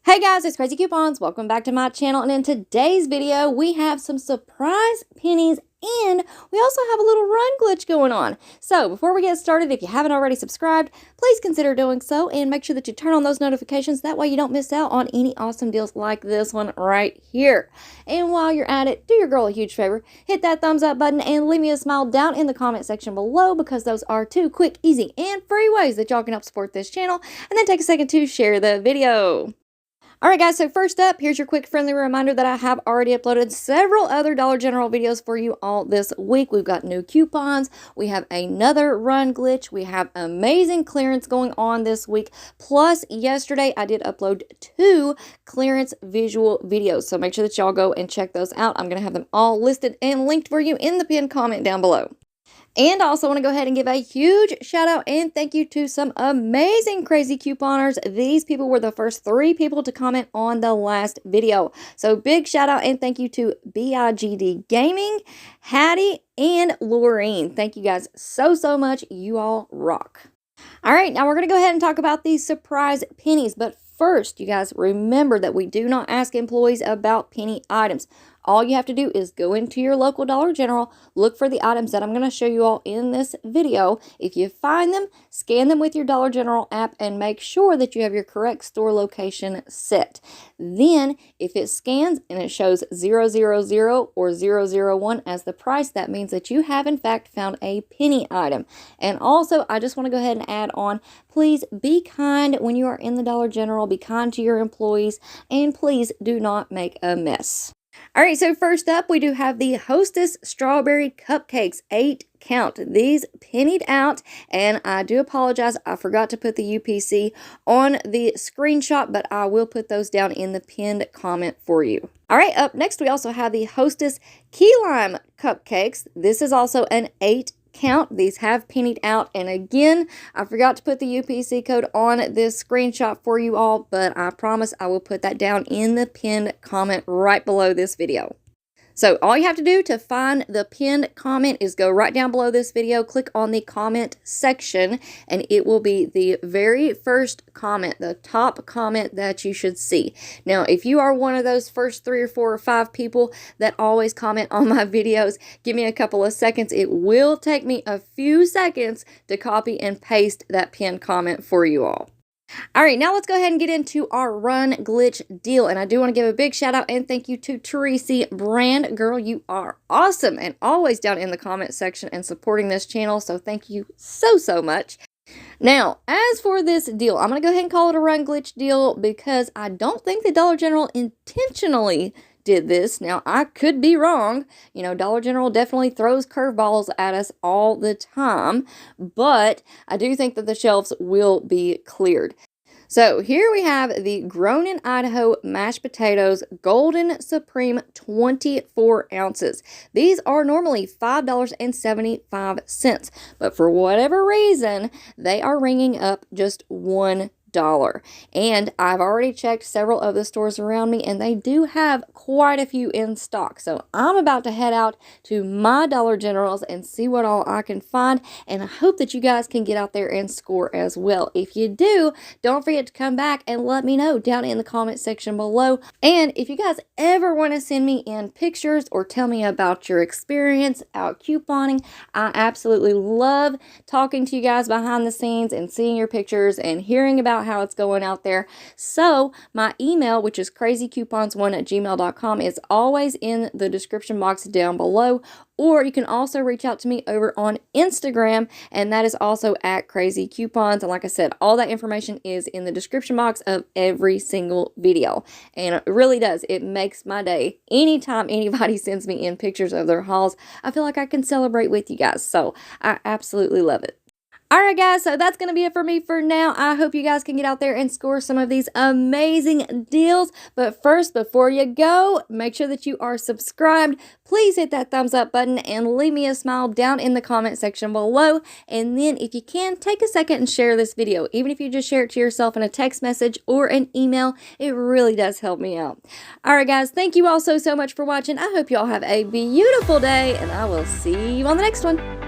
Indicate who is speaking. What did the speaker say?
Speaker 1: Hey guys, it's Crazy Coupons. Welcome back to my channel, and in today's video we have some surprise pennies and we also have a little run glitch going on. So before we get started, if you haven't already subscribed, please consider doing so and make sure that you turn on those notifications. That way you don't miss out on any awesome deals like this one right here. And while you're at it, do your girl a huge favor. Hit that thumbs up button and leave me a smile down in the comment section below, because those are two quick, easy, and free ways that y'all can help support this channel. And then take a second to share the video. Alright guys, so first up, here's your quick friendly reminder that I have already uploaded several other Dollar General videos for you all this week. We've got new coupons, we have another run glitch, we have amazing clearance going on this week, plus yesterday I did upload 2 clearance visual videos, so make sure that y'all go and check those out. I'm going to have them all listed and linked for you in the pinned comment down below. And I also want to go ahead and give a huge shout out and thank you to some amazing crazy couponers. These people were the first 3 people to comment on the last video. So big shout out and thank you to BIGD Gaming, Hattie, and Laureen. Thank you guys so much. You all rock. All right, now we're going to go ahead and talk about these surprise pennies. But first, you guys, remember that we do not ask employees about penny items. All you have to do is go into your local Dollar General, look for the items that I'm going to show you all in this video. If you find them, scan them with your Dollar General app and make sure that you have your correct store location set. Then, if it scans and it shows 000 or 001 as the price, that means that you have in fact found a penny item. And also, I just want to go ahead and add on, please be kind when you are in the Dollar General. Be kind to your employees, and please do not make a mess. Alright, so first up, we do have the Hostess Strawberry Cupcakes, 8 count. These pennied out, and I do apologize, I forgot to put the UPC on the screenshot, but I will put those down in the pinned comment for you. Alright, up next, we also have the Hostess Key Lime Cupcakes. This is also an 8 count. These have pennied out, and again, I forgot to put the UPC code on this screenshot for you all, but I promise I will put that down in the pinned comment right below this video. So all you have to do to find the pinned comment is go right down below this video, click on the comment section, and it will be the very first comment, the top comment that you should see. Now, if you are one of those first 3 or 4 or 5 people that always comment on my videos, give me a couple of seconds. It will take me a few seconds to copy and paste that pinned comment for you all. Alright, now let's go ahead and get into our run glitch deal. And I do want to give a big shout out and thank you to Tracy Brand. Girl, you are awesome and always down in the comment section and supporting this channel. So thank you so much. Now, as for this deal, I'm going to go ahead and call it a run glitch deal because I don't think the Dollar General intentionally did this. Now, I could be wrong. You know, Dollar General definitely throws curveballs at us all the time, but I do think that the shelves will be cleared. So here we have the Grown in Idaho mashed potatoes, Golden Supreme, 24 ounces. These are normally $5.75, but for whatever reason, they are ringing up just $1. And I've already checked several of the stores around me, and they do have quite a few in stock. So I'm about to head out to my Dollar Generals and see what all I can find, and I hope that you guys can get out there and score as well. If you do, don't forget to come back and let me know down in the comment section below. And if you guys ever want to send me in pictures or tell me about your experience out couponing, I absolutely love talking to you guys behind the scenes and seeing your pictures and hearing about how it's going out there. So my email, which is crazycoupons1@gmail.com, is always in the description box down below, or you can also reach out to me over on Instagram, and that is also at Crazy Coupons. And like I said, all that information is in the description box of every single video, and it really does, it makes my day anytime anybody sends me in pictures of their hauls. I feel like I can celebrate with you guys, so I absolutely love it. Alright guys, so that's going to be it for me for now. I hope you guys can get out there and score some of these amazing deals. But first, before you go, make sure that you are subscribed. Please hit that thumbs up button and leave me a smile down in the comment section below. And then if you can, take a second and share this video. Even if you just share it to yourself in a text message or an email, it really does help me out. Alright guys, thank you all so much for watching. I hope you all have a beautiful day, and I will see you on the next one.